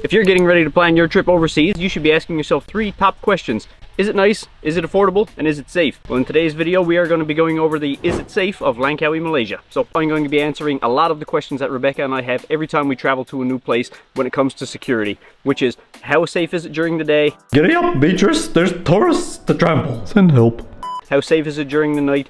If you're getting ready to plan your trip overseas, you should be asking yourself 3 top questions. Is it nice? Is it affordable? And is it safe? Well, in today's video, we are going to be going over the is it safe of Langkawi, Malaysia. So I'm going to be answering a lot of the questions that Rebecca and I have every time we travel to a new place when it comes to security, which is how safe is it during the day? Giddy up, Beatrice, there's tourists to trample. Send help. How safe is it during the night?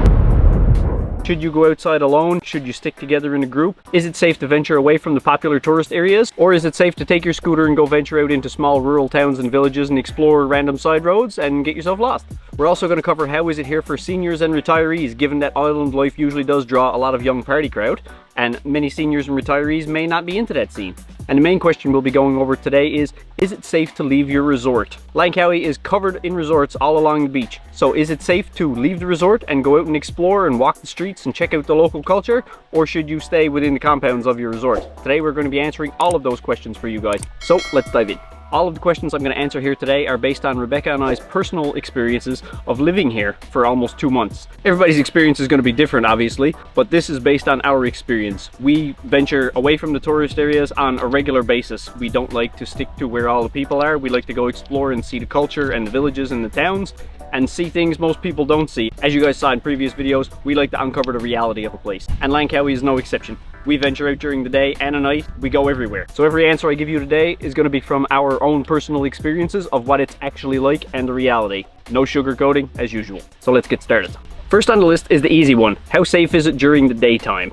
Should you go outside alone? Should you stick together in a group? Is it safe to venture away from the popular tourist areas? Or is it safe to take your scooter and go venture out into small rural towns and villages and explore random side roads and get yourself lost? We're also going to cover how is it here for seniors and retirees, given that island life usually does draw a lot of young party crowd, and many seniors and retirees may not be into that scene. And the main question we'll be going over today is it safe to leave your resort? Langkawi is covered in resorts all along the beach. So is it safe to leave the resort and go out and explore and walk the streets and check out the local culture? Or should you stay within the compounds of your resort? Today we're going to be answering all of those questions for you guys. So let's dive in. All of the questions I'm going to answer here today are based on Rebecca and I's personal experiences of living here for almost 2 months. Everybody's experience is going to be different, obviously, but this is based on our experience. We venture away from the tourist areas on a regular basis. We don't like to stick to where all the people are. We like to go explore and see the culture and the villages and the towns and see things most people don't see. As you guys saw in previous videos, we like to uncover the reality of a place, and Langkawi is no exception. We venture out during the day and at night. We go everywhere. So every answer I give you today is going to be from our own personal experiences of what it's actually like and the reality. No sugarcoating, as usual. So let's get started. First on the list is the easy one. How safe is it during the daytime?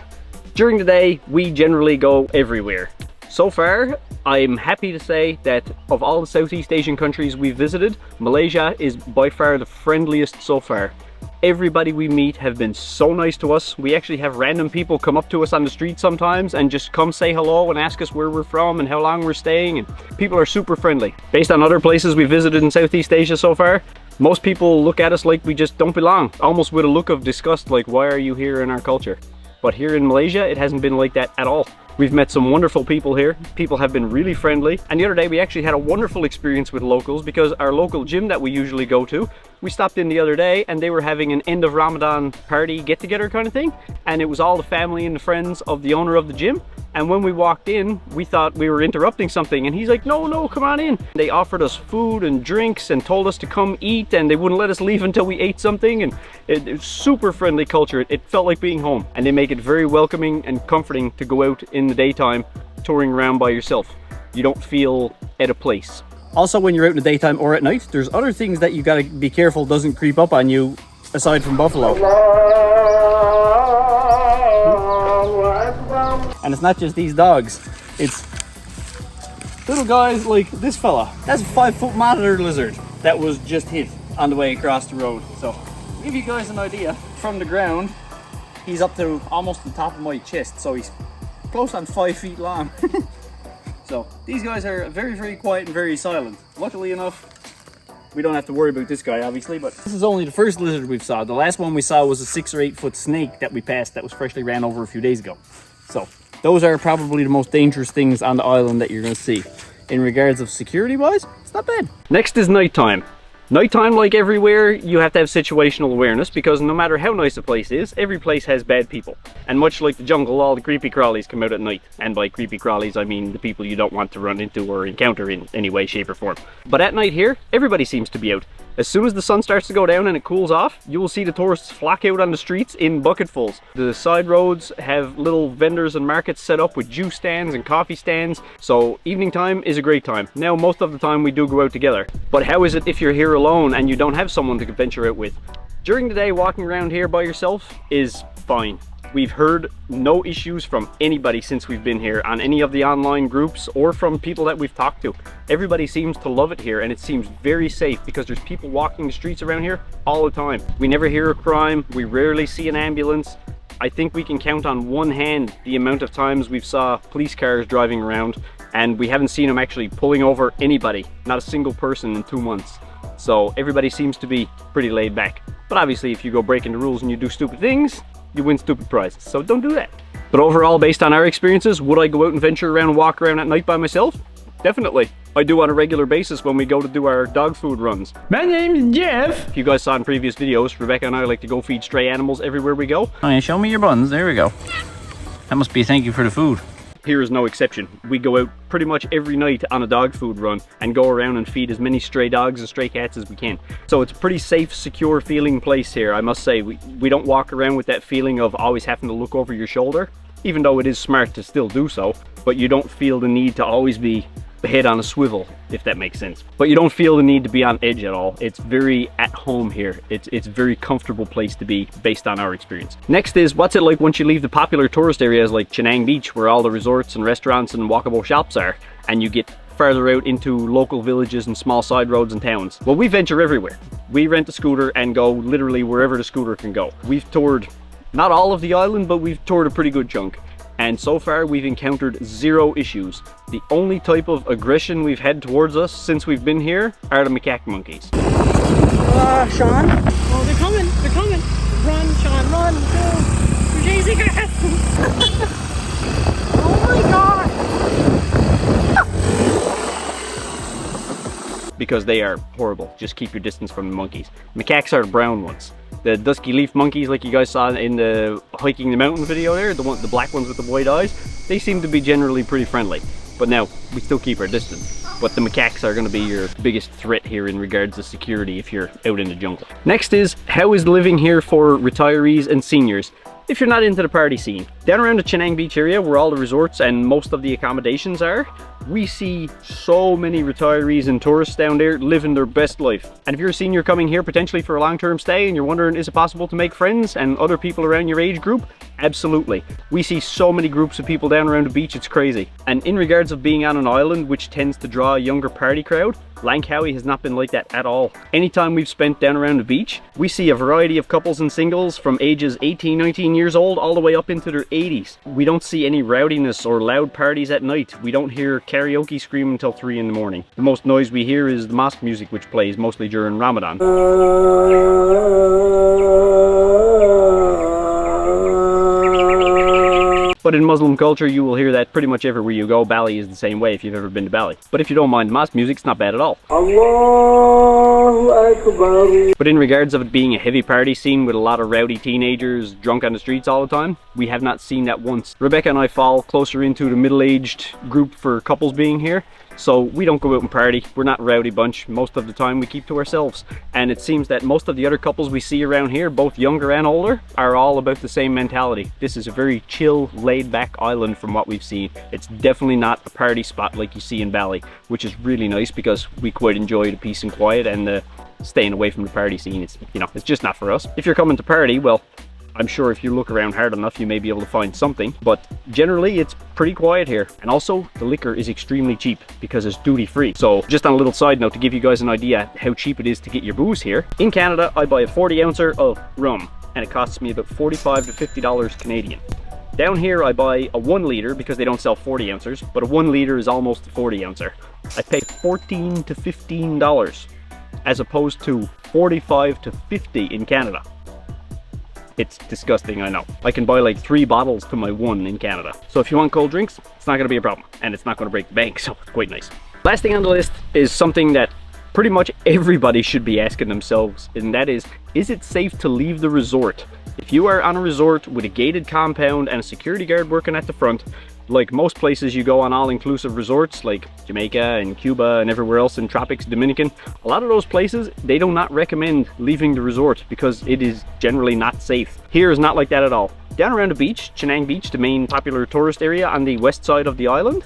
During the day, we generally go everywhere. So far, I'm happy to say that of all the Southeast Asian countries we've visited, Malaysia is by far the friendliest so far. Everybody we meet have been so nice to us. We actually have random people come up to us on the street sometimes and just come say hello and ask us where we're from and how long we're staying, and people are super friendly. Based on other places we visited in Southeast Asia so far, most people look at us like we just don't belong, almost with a look of disgust, like why are you here in our culture? But here in Malaysia, it hasn't been like that at all. We've met some wonderful people here. People have been really friendly. And the other day we actually had a wonderful experience with locals, because our local gym that we usually go to, we stopped in the other day and they were having an end of Ramadan party get-together kind of thing. And it was all the family and the friends of the owner of the gym. And when we walked in, we thought we were interrupting something, and he's like, no, come on in. They offered us food and drinks and told us to come eat, and they wouldn't let us leave until we ate something. And it was super friendly culture. It felt like being home, and they make it very welcoming and comforting to go out in the daytime touring around by yourself. You don't feel at a place. Also, when you're out in the daytime or at night, there's other things that you gotta be careful doesn't creep up on you aside from buffalo. And it's not just these dogs, it's little guys like this fella. That's a 5-foot monitor lizard that was just hit on the way across the road. So, to give you guys an idea, from the ground, he's up to almost the top of my chest, so he's close on 5 feet long. So, these guys are very quiet and very silent. Luckily enough, we don't have to worry about this guy, obviously, but this is only the first lizard we've saw. The last one we saw was a 6 or 8 foot snake that we passed that was freshly ran over a few days ago. So those are probably the most dangerous things on the island that you're going to see. In regards of security wise, it's not bad. Next is nighttime. Nighttime, like everywhere, you have to have situational awareness, because no matter how nice a place is, every place has bad people. And much like the jungle, all the creepy crawlies come out at night. And by creepy crawlies, I mean the people you don't want to run into or encounter in any way, shape or form. But at night here, everybody seems to be out. As soon as the sun starts to go down and it cools off, you will see the tourists flock out on the streets in bucketfuls. The side roads have little vendors and markets set up with juice stands and coffee stands. So evening time is a great time. Now, most of the time we do go out together. But how is it if you're here alone and you don't have someone to venture out with? During the day, walking around here by yourself is fine. We've heard no issues from anybody since we've been here on any of the online groups or from people that we've talked to. Everybody seems to love it here, and it seems very safe because there's people walking the streets around here all the time. We never hear a crime. We rarely see an ambulance. I think we can count on one hand the amount of times we've saw police cars driving around, and we haven't seen them actually pulling over anybody, not a single person in 2 months. So everybody seems to be pretty laid back. But obviously if you go breaking the rules and you do stupid things, you win stupid prizes, so don't do that. But overall, based on our experiences, would I go out and venture around and walk around at night by myself? Definitely. I do on a regular basis when we go to do our dog food runs. My name's Jeff. If you guys saw in previous videos, Rebecca and I like to go feed stray animals everywhere we go. Oh yeah, show me your buns. There we go. That must be a thank you for the food. here is no exception. We go out pretty much every night on a dog food run and go around and feed as many stray dogs and stray cats as we can. So it's a pretty safe, secure feeling place here, I must say. We don't walk around with that feeling of always having to look over your shoulder, even though it is smart to still do so, but you don't feel the need to always be head on a swivel, if that makes sense. But you don't feel the need to be on edge at all. It's very at home here. It's a very comfortable place to be based on our experience. Next is, what's it like once you leave the popular tourist areas like Chenang Beach, where all the resorts and restaurants and walkable shops are, and you get farther out into local villages and small side roads and towns? Well, we venture everywhere. We rent a scooter and go literally wherever the scooter can go. We've toured not all of the island, but we've toured a pretty good chunk. And so far we've encountered zero issues. The only type of aggression we've had towards us since we've been here are the macaque monkeys. Sean? Oh, they're coming, they're coming. Run, Sean, run, go. You're chasing us. Oh my god. Because they are horrible. Just keep your distance from the monkeys. Macaques are the brown ones. The dusky leaf monkeys, like you guys saw in the hiking the mountain video there, the black ones with the white eyes, they seem to be generally pretty friendly. But now, we still keep our distance. But the macaques are going to be your biggest threat here in regards to security if you're out in the jungle. Next is, how is living here for retirees and seniors? If you're not into the party scene. Down around the Chenang Beach area, where all the resorts and most of the accommodations are, we see so many retirees and tourists down there living their best life. And if you're a senior coming here potentially for a long-term stay and you're wondering, is it possible to make friends and other people around your age group? Absolutely. We see so many groups of people down around the beach, it's crazy. And in regards of being on an island which tends to draw a younger party crowd, Langkawi has not been like that at all. Anytime we've spent down around the beach, we see a variety of couples and singles from ages 18, 19 years old all the way up into their 80s. We don't see any rowdiness or loud parties at night. We don't hear karaoke screaming until 3 in the morning. The most noise we hear is the mosque music, which plays mostly during Ramadan. But in Muslim culture, you will hear that pretty much everywhere you go. Bali is the same way if you've ever been to Bali. But if you don't mind mosque music, it's not bad at all. Allahu Akbar. But in regards of it being a heavy party scene with a lot of rowdy teenagers drunk on the streets all the time, we have not seen that once. Rebecca and I fall closer into the middle-aged group for couples being here. So we don't go out and party. We're not a rowdy bunch. Most of the time we keep to ourselves. And it seems that most of the other couples we see around here, both younger and older, are all about the same mentality. This is a very chill, laid-back island from what we've seen. It's definitely not a party spot like you see in Bali, which is really nice because we quite enjoy the peace and quiet and the staying away from the party scene. It's, you know, it's just not for us. If you're coming to party, well, I'm sure if you look around hard enough, you may be able to find something, but generally it's pretty quiet here. And also, the liquor is extremely cheap because it's duty free. So just on a little side note to give you guys an idea how cheap it is to get your booze here. In Canada, I buy a 40 ouncer of rum and it costs me about $45 to $50 Canadian. Down here, I buy a 1 litre because they don't sell 40 ounces, but a 1 litre is almost a 40 ouncer. I pay $14 to $15 as opposed to $45 to $50 in Canada. It's disgusting, I know. I can buy like 3 bottles to my 1 in Canada. So if you want cold drinks, it's not gonna be a problem. And it's not gonna break the bank, so it's quite nice. Last thing on the list is something that pretty much everybody should be asking themselves, and that is it safe to leave the resort? If you are on a resort with a gated compound and a security guard working at the front, like most places you go on all-inclusive resorts like Jamaica and Cuba and everywhere else in Tropics, Dominican, a lot of those places, they do not recommend leaving the resort because it is generally not safe. Here is not like that at all. Down around the beach, Chenang Beach, the main popular tourist area on the west side of the island,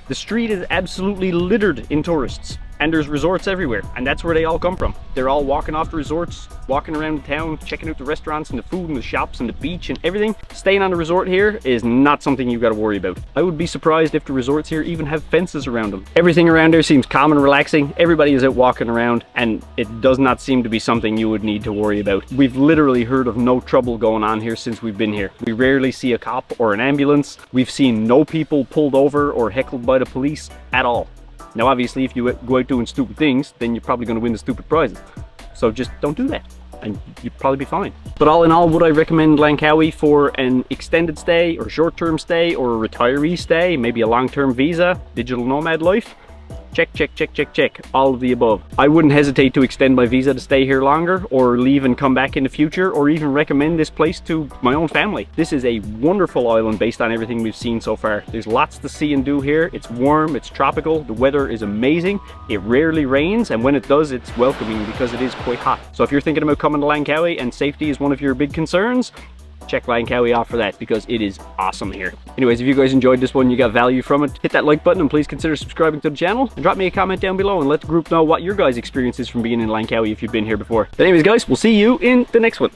the street is absolutely littered in tourists. And there's resorts everywhere, and that's where they all come from. They're all walking off the resorts, walking around the town, checking out the restaurants and the food and the shops and the beach and everything. Staying on the resort here is not something you gotta worry about. I would be surprised if the resorts here even have fences around them. Everything around there seems calm and relaxing. Everybody is out walking around, and it does not seem to be something you would need to worry about. We've literally heard of no trouble going on here since we've been here. We rarely see a cop or an ambulance. We've seen no people pulled over or heckled by the police at all. Now obviously if you go out doing stupid things, then you're probably going to win the stupid prizes. So just don't do that and you'd probably be fine. But all in all, would I recommend Langkawi for an extended stay or short-term stay or a retiree stay, maybe a long-term visa, digital nomad life? Check, check, check, check, check. All of the above. I wouldn't hesitate to extend my visa to stay here longer, or leave and come back in the future, or even recommend this place to my own family. This is a wonderful island based on everything we've seen so far. There's lots to see and do here. It's warm, it's tropical, the weather is amazing. It rarely rains, and when it does, it's welcoming because it is quite hot. So if you're thinking about coming to Langkawi and safety is one of your big concerns, check Langkawi off for that, because it is awesome here. Anyways, if you guys enjoyed this one, you got value from it, hit that like button and please consider subscribing to the channel, and drop me a comment down below and let the group know what your guys' experience is from being in Langkawi if you've been here before. But anyways guys, we'll see you in the next one.